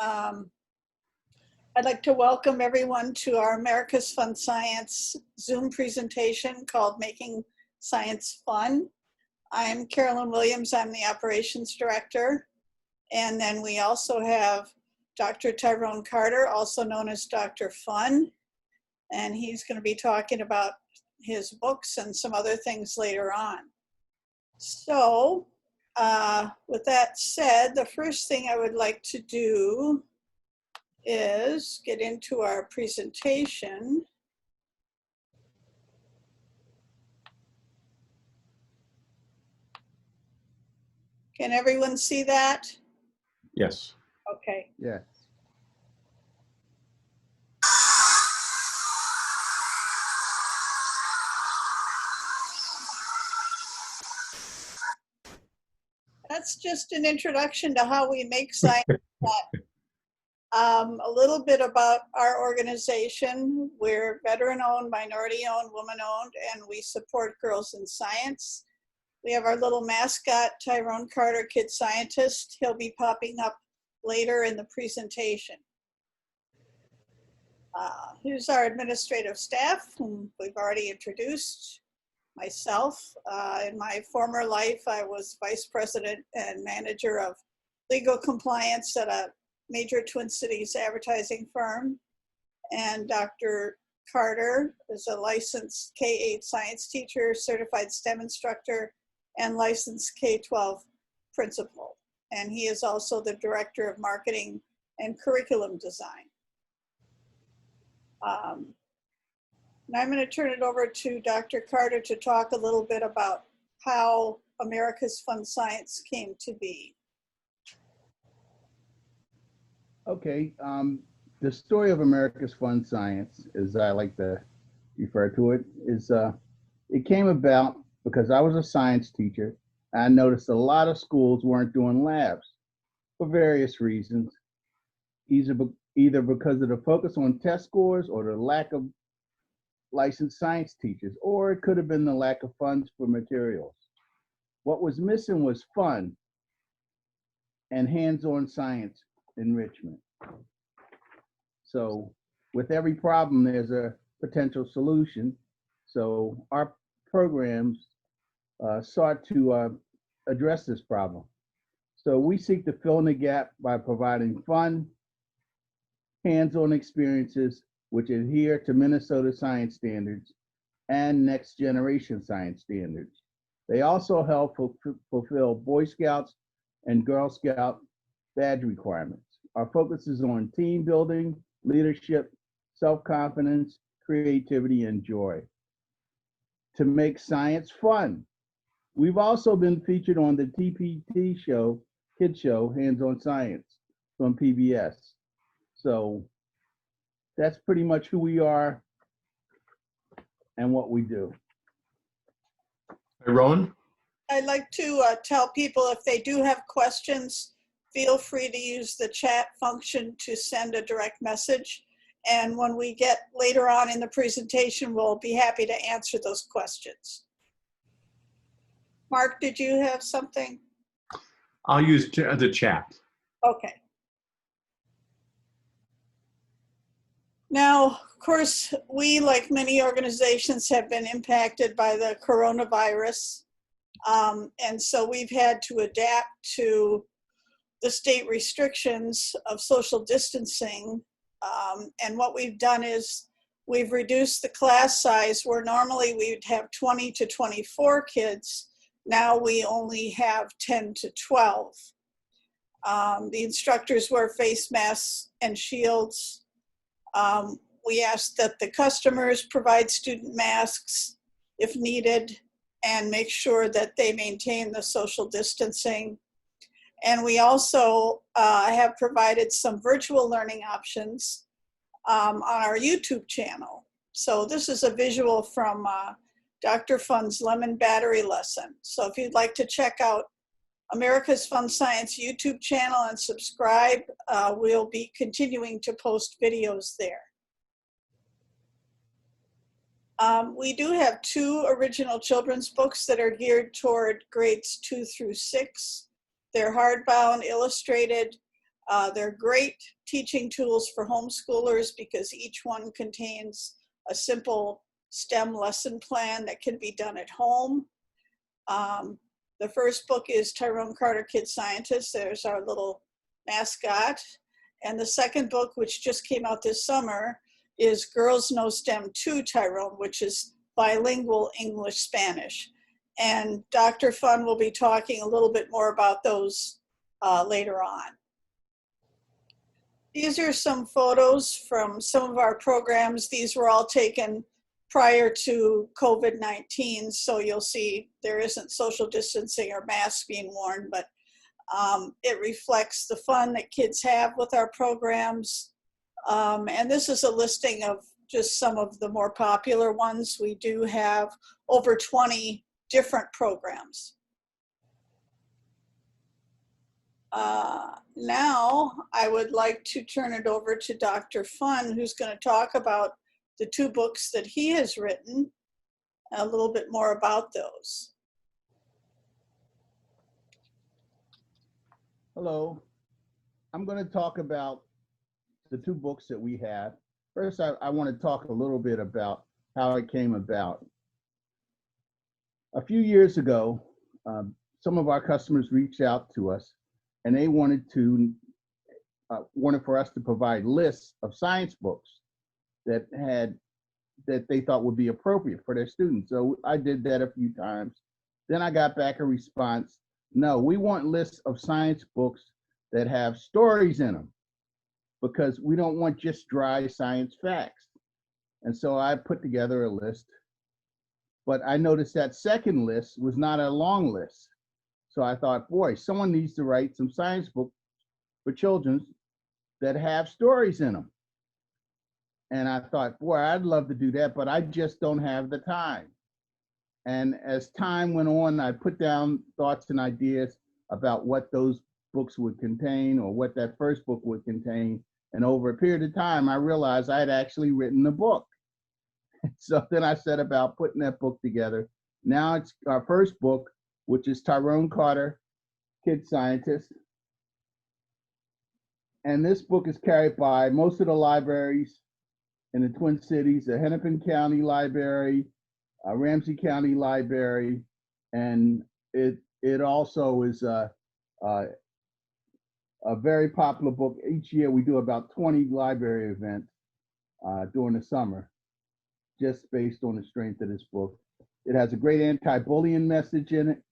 I'd like to welcome everyone to our America's Fun Science Zoom presentation called Making Science Fun. I'm Carolyn Williams, I'm the Operations Director. And then we also have Dr. Tyrone Carter, also known as Dr. Fun. And he's going to be talking about his books and some other things later on. So with that said, the first thing I would like to do is get into our presentation. Can everyone see that? Yes. Okay. Yes. That's just an introduction to how we make science fun. A little bit about our organization. We're veteran-owned, minority-owned, woman-owned, and we support girls in science. We have our little mascot, Tyrone Carter, Kid Scientist. He'll be popping up later in the presentation. Here's our administrative staff, whom we've already introduced. Myself, in my former life, I was Vice President and Manager of Legal Compliance at a major Twin Cities advertising firm. And Dr. Carter is a licensed K-8 science teacher, certified STEM instructor, and licensed K-12 principal. And he is also the Director of Marketing and Curriculum Design. And I'm going to turn it over to Dr. Carter to talk a little bit about how America's Fun Science came to be. Okay, the story of America's Fun Science, as I like to refer to it, is it came about because I was a science teacher. I noticed a lot of schools weren't doing labs for various reasons, either because of the focus on test scores or the lack of licensed science teachers, or it could have been the lack of funds for materials. What was missing was fun and hands-on science enrichment. So with every problem, there's a potential solution. So our programs sought to address this problem. So we seek to fill in the gap by providing fun, hands-on experiences which adhere to Minnesota science standards and next generation science standards. They also help fulfill Boy Scouts and Girl Scout badge requirements. Our focus is on team building, leadership, self-confidence, creativity, and joy. To make science fun. We've also been featured on the TPT show, Kid Show, Hands-on Science from PBS. So that's pretty much who we are and what we do. Tyrone? I'd like to tell people if they do have questions, feel free to use the chat function to send a direct message. And when we get later on in the presentation, we'll be happy to answer those questions. Mark, did you have something? I'll use the chat. Okay. Now, of course, we, like many organizations, have been impacted by the coronavirus. And so we've had to adapt to the state restrictions of social distancing. And what we've done is we've reduced the class size where normally we'd have 20 to 24 kids. Now we only have 10 to 12. The instructors wear face masks and shields. We ask that the customers provide student masks if needed and make sure that they maintain the social distancing. And we also have provided some virtual learning options on our YouTube channel. So this is a visual from Dr. Fun's lemon battery lesson. So if you'd like to check out America's Fun Science YouTube channel and subscribe, we'll be continuing to post videos there. We do have 2 original children's books that are geared toward grades 2 through 6. They're hardbound, illustrated, They're great teaching tools for homeschoolers because each one contains a simple STEM lesson plan that can be done at home. The first book is Tyrone Carter, Kid Scientist. There's our little mascot. And the second book, which just came out this summer, is Girls Know STEM 2 Tyrone, which is bilingual English-Spanish. And Dr. Fun will be talking a little bit more about those later on. These are some photos from some of our programs. These were all taken prior to COVID-19, so you'll see there isn't social distancing or masks being worn, but it reflects the fun that kids have with our programs. And this is a listing of just some of the more popular ones. We do have over 20 different programs. Now I would like to turn it over to Dr. Fun, who's going to talk about the 2 books that he has written, a little bit more about those. Hello. I'm going to talk about the 2 books that we have. First, I want to talk a little bit about how it came about. A few years ago, some of our customers reached out to us, and they wanted for us to provide lists of science books that they thought would be appropriate for their students. So I did that a few times. Then I got back a response, no, we want lists of science books that have stories in them, because we don't want just dry science facts. And so I put together a list, but I noticed that second list was not a long list. So I thought, boy, someone needs to write some science books for children that have stories in them. And I thought, boy, I'd love to do that, but I just don't have the time. And as time went on, I put down thoughts and ideas about what those books would contain, or what that first book would contain. And over a period of time, I realized I had actually written the book. So then I set about putting that book together. Now it's our first book, which is Tyrone Carter, Kid Scientist. And this book is carried by most of the libraries in the Twin Cities, the Hennepin County Library, Ramsey County Library, and it also is a very popular book. Each year we do about 20 library events during the summer, just based on the strength of this book. It has a great anti-bullying message in it,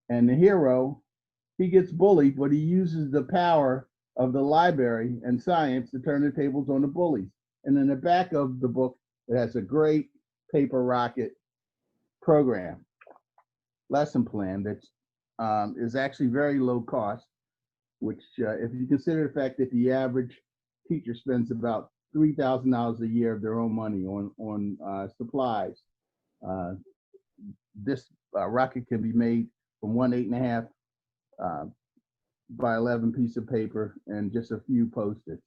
and the hero, he gets bullied, but he uses the power of the library and science to turn the tables on the bullies. And in the back of the book, it has a great paper rocket program, lesson plan that is actually very low cost, which if you consider the fact that the average teacher spends about $3,000 a year of their own money on supplies, this rocket can be made from 1 8.5 by 11 piece of paper and just a few Post-its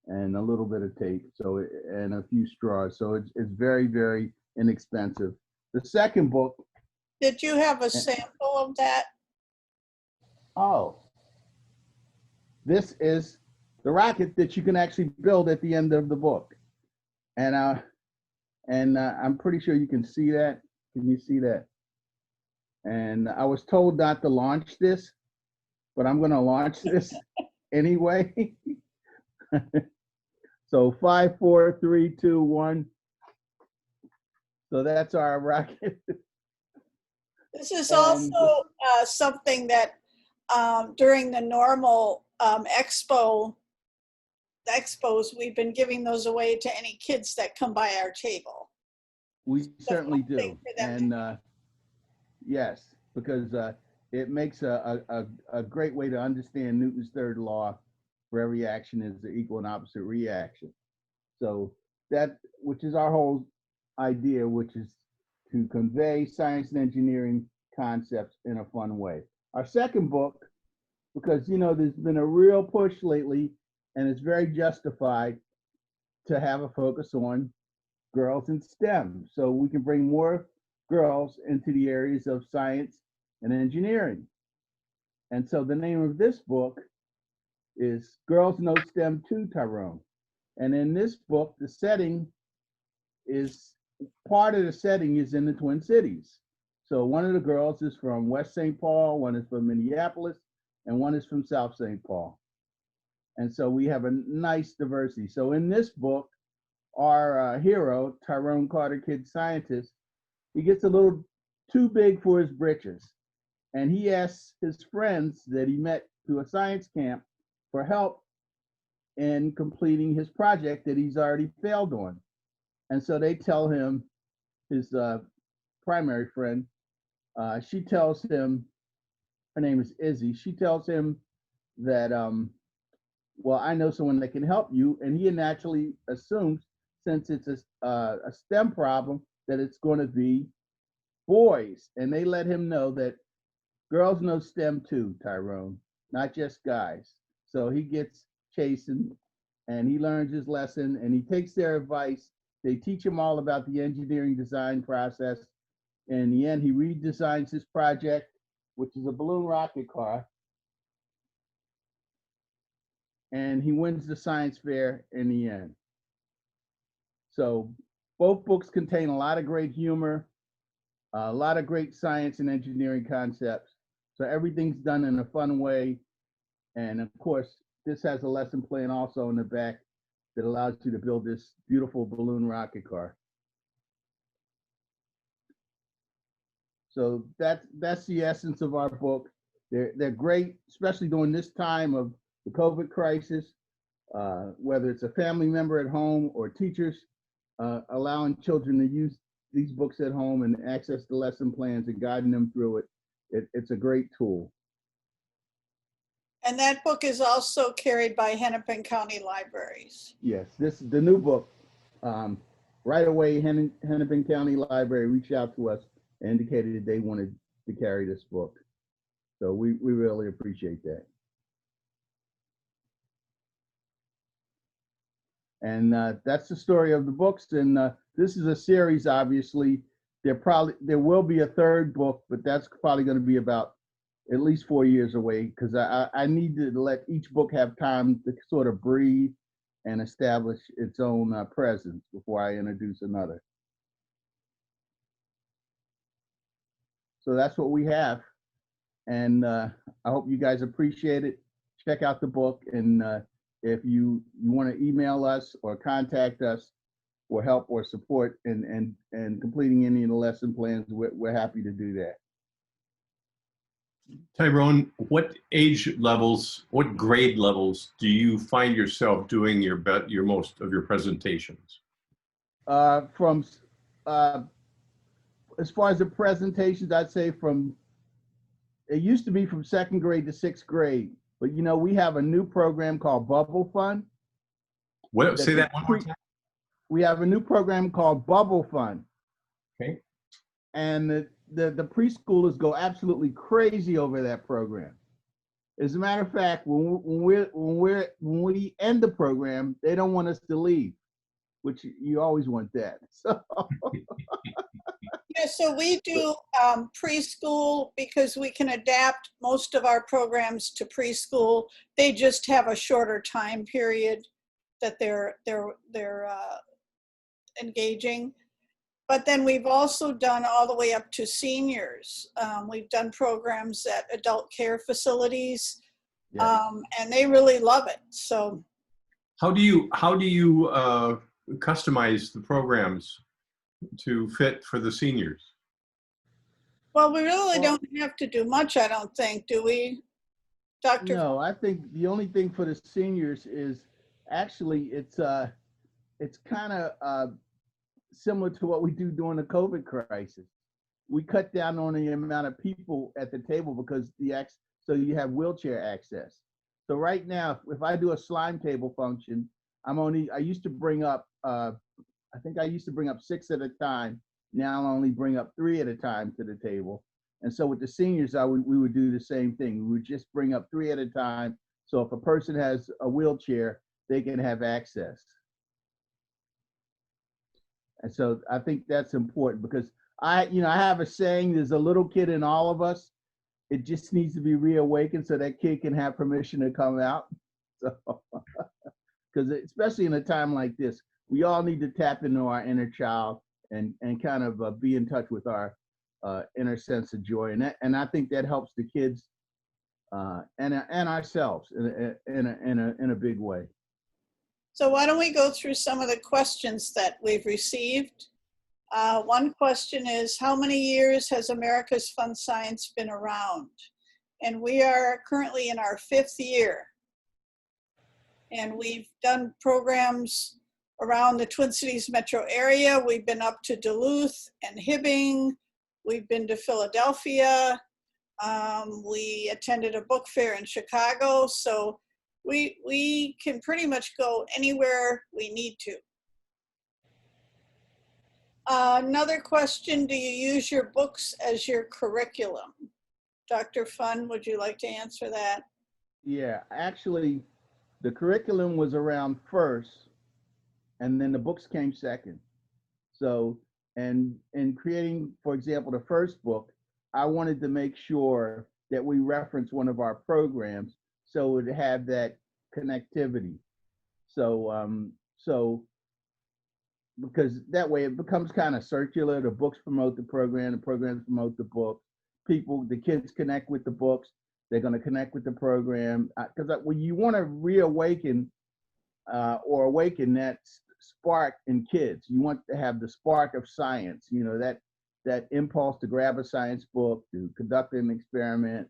and a little bit of tape, and a few straws. So it's very, very inexpensive. The second book. Did you have a sample of that? Oh, this is the rocket that you can actually build at the end of the book, and I'm pretty sure you can see that. Can you see that? And I was told not to launch this, but I'm going to launch this anyway. So 5, 4, 3, 2, 1. So that's our rocket. This is also something that during the normal expos, we've been giving those away to any kids that come by our table. We certainly do. And yes, because it makes a great way to understand Newton's third law, where every action is the equal and opposite reaction. So that, which is our whole idea, which is to convey science and engineering concepts in a fun way. Our second book, because there's been a real push lately, and it's very justified to have a focus on girls in STEM, so we can bring more girls into the areas of science and engineering. And so the name of this book is Girls Know STEM Too, Tyrone. And in this book, the setting is, part of the setting is in the Twin Cities. So one of the girls is from West St. Paul, one is from Minneapolis, and one is from South St. Paul. And so we have a nice diversity. So in this book, our hero, Tyrone Carter, kid scientist, he gets a little too big for his britches. And he asks his friends that he met through a science camp for help in completing his project that he's already failed on. And so they tell him, his primary friend, she tells him, her name is Izzy, she tells him that, well, I know someone that can help you. And he naturally assumes, since it's a STEM problem, that it's going to be boys. And they let him know that girls know STEM too, Tyrone, not just guys. So he gets chastened and he learns his lesson and he takes their advice. They teach him all about the engineering design process. And in the end, he redesigns his project, which is a balloon rocket car. And he wins the science fair in the end. So both books contain a lot of great humor, a lot of great science and engineering concepts. So everything's done in a fun way. And of course, this has a lesson plan also in the back that allows you to build this beautiful balloon rocket car. So that's the essence of our book. They're great, especially during this time of the COVID crisis, whether it's a family member at home or teachers, allowing children to use these books at home and access the lesson plans and guiding them through it. It's a great tool. And that book is also carried by Hennepin County Libraries. Yes, this is the new book. Right away, Hennepin County Library reached out to us and indicated that they wanted to carry this book. So we really appreciate that. And that's the story of the books. And this is a series, obviously. There will be a third book, but that's probably going to be about at least 4 years away, because I need to let each book have time to sort of breathe and establish its own presence before I introduce another. So that's what we have. And I hope you guys appreciate it. Check out the book. And if you want to email us or contact us for help or support in completing any of the lesson plans, we're happy to do that. Tyrone, what age levels, what grade levels do you find yourself doing your most of your presentations? From as far as the presentations, I'd say it used to be from 2nd grade to 6th grade, but you know, we have a new program called Bubble Fun. What? Say that one more time. We have a new program called Bubble Fun. Okay. And the preschoolers go absolutely crazy over that program. As a matter of fact, when we end the program, they don't want us to leave, which you always want that. So. Yeah, so we do preschool because we can adapt most of our programs to preschool. They just have a shorter time period that they're engaging. But then we've also done all the way up to seniors. We've done programs at adult care facilities, and they really love it. So, how do you customize the programs to fit for the seniors? well, we really don't have to do much, I don't think, do we, Dr.? No, I think the only thing for the seniors is actually it's kind of similar to what we do during the COVID crisis. We cut down on the amount of people at the table because so you have wheelchair access. So right now, if I do a slime table function, I used to bring up, I think I used to bring up 6 at a time. Now I'll only bring up 3 at a time to the table. And so with the seniors, we would do the same thing. We would just bring up 3 at a time. So if a person has a wheelchair, they can have access. And so I think that's important because I have a saying, there's a little kid in all of us. It just needs to be reawakened so that kid can have permission to come out. So, because especially in a time like this, we all need to tap into our inner child and kind of be in touch with our inner sense of joy, and I think that helps the kids and ourselves in a big way. So why don't we go through some of the questions that we've received? One question is, how many years has America's Fun Science been around? And we are currently in our 5th year. And we've done programs around the Twin Cities metro area. We've been up to Duluth and Hibbing. We've been to Philadelphia. We attended a book fair in Chicago. So we can pretty much go anywhere we need to. Another question, do you use your books as your curriculum? Dr. Fun, would you like to answer that? Yeah, actually, the curriculum was around first, and then the books came second. So, and in creating, for example, the first book, I wanted to make sure that we reference one of our programs so it would have that connectivity. So because that way it becomes kind of circular. The books promote the program, the programs promote the book. The kids connect with the books. They're going to connect with the program. Because when you want to reawaken or awaken that spark in kids, you want to have the spark of science. You know, that impulse to grab a science book, to conduct an experiment,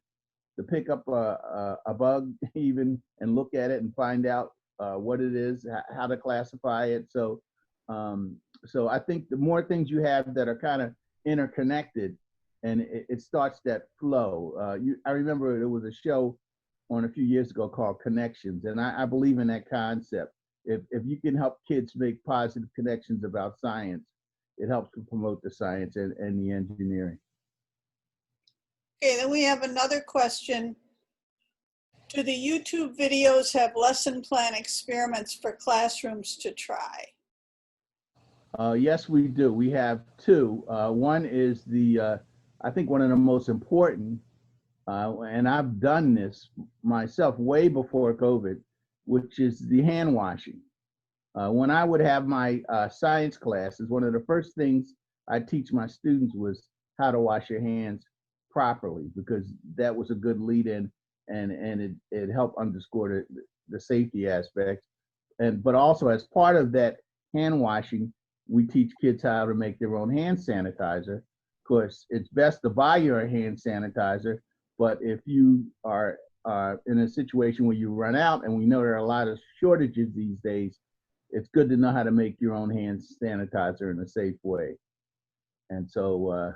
to pick up a bug even and look at it and find out what it is, how to classify it. So I think the more things you have that are kind of interconnected, and it starts that flow. I remember there was a show on a few years ago called Connections, and I believe in that concept. If you can help kids make positive connections about science, it helps to promote the science and the engineering. Okay, then we have another question. Do the YouTube videos have lesson plan experiments for classrooms to try? Yes, we do. We have two. One is I think one of the most important, and I've done this myself way before COVID, which is the hand washing. When I would have my science classes, one of the first things I teach my students was how to wash your hands properly, because that was a good lead in, and it helped underscore the safety aspect. But also as part of that hand washing, we teach kids how to make their own hand sanitizer. Of course, it's best to buy your hand sanitizer, but if you are in a situation where you run out, and we know there are a lot of shortages these days, it's good to know how to make your own hand sanitizer in a safe way. And so,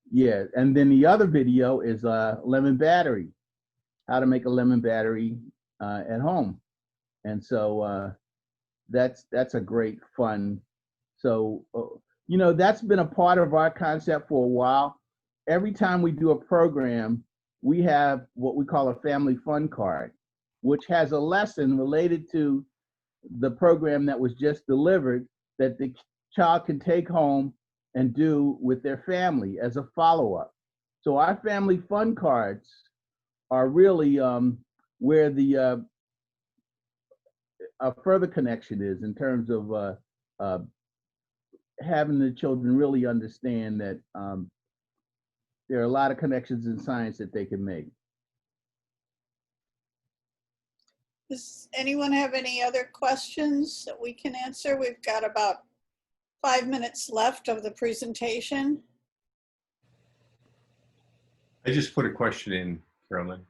yeah. And then the other video is lemon battery, how to make a lemon battery at home. And so that's a great fun. So, you know, that's been a part of our concept for a while. Every time we do a program, we have what we call a family fun card, which has a lesson related to the program that was just delivered that the child can take home and do with their family as a follow-up. So our family fun cards are really where the a further connection is, in terms of having the children really understand that there are a lot of connections in science that they can make. Does anyone have any other questions that we can answer? We've got about 5 minutes left of the presentation. I just put a question in, Carolyn.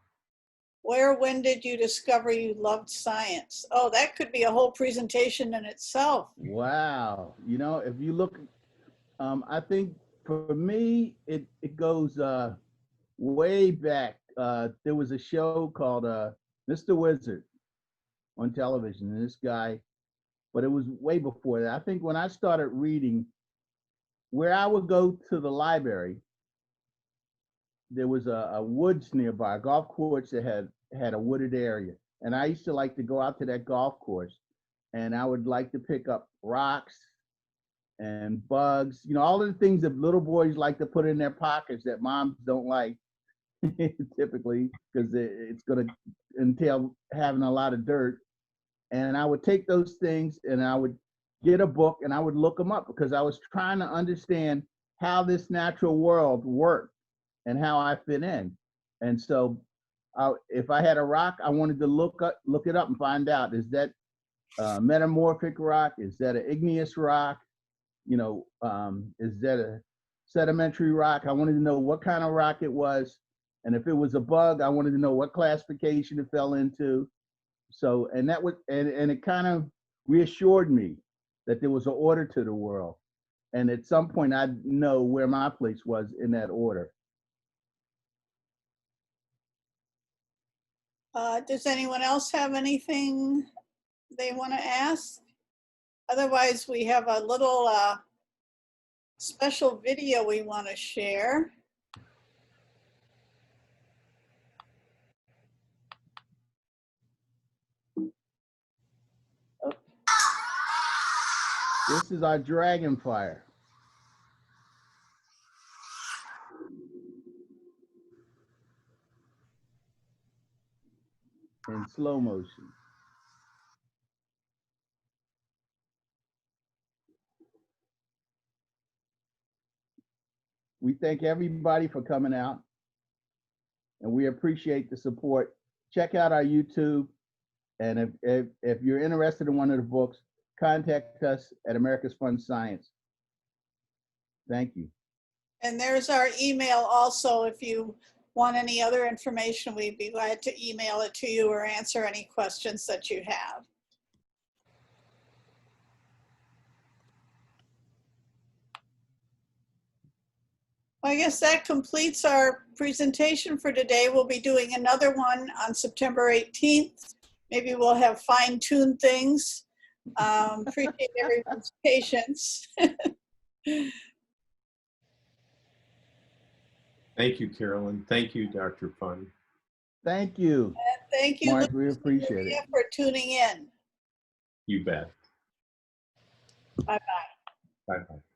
When did you discover you loved science? Oh, that could be a whole presentation in itself. Wow. You know, if you look, I think for me, it goes way back. There was a show called Mr. Wizard on television, and this guy, but it was way before that. I think when I started reading, where I would go to the library, there was a woods nearby, a golf course that had a wooded area. And I used to like to go out to that golf course, and I would like to pick up rocks and bugs, you know, all of the things that little boys like to put in their pockets that moms don't like. typically, because it's going to entail having a lot of dirt. And I would take those things and I would get a book and I would look them up because I was trying to understand how this natural world worked and how I fit in. And so if I had a rock, I wanted to look it up and find out, is that metamorphic rock? Is that an igneous rock? You know, is that a sedimentary rock? I wanted to know what kind of rock it was. And if it was a bug, I wanted to know what classification it fell into. So, and that was, and it kind of reassured me that there was an order to the world. And at some point I'd know where my place was in that order. Does anyone else have anything they want to ask? Otherwise, we have a little special video we want to share. This is our dragon fire. In slow motion. We thank everybody for coming out, and we appreciate the support. Check out our YouTube, and if you're interested in one of the books, contact us at America's Fun Science. Thank you. And there's our email also. If you want any other information, we'd be glad to email it to you or answer any questions that you have. I guess that completes our presentation for today. We'll be doing another one on September 18th. Maybe we'll have fine-tuned things. Appreciate everyone's patience. Thank you, Carolyn. Thank you, Dr. Fun. Thank you. Thank you, Mark, we appreciate it. for tuning in. You bet. Bye-bye. Bye-bye.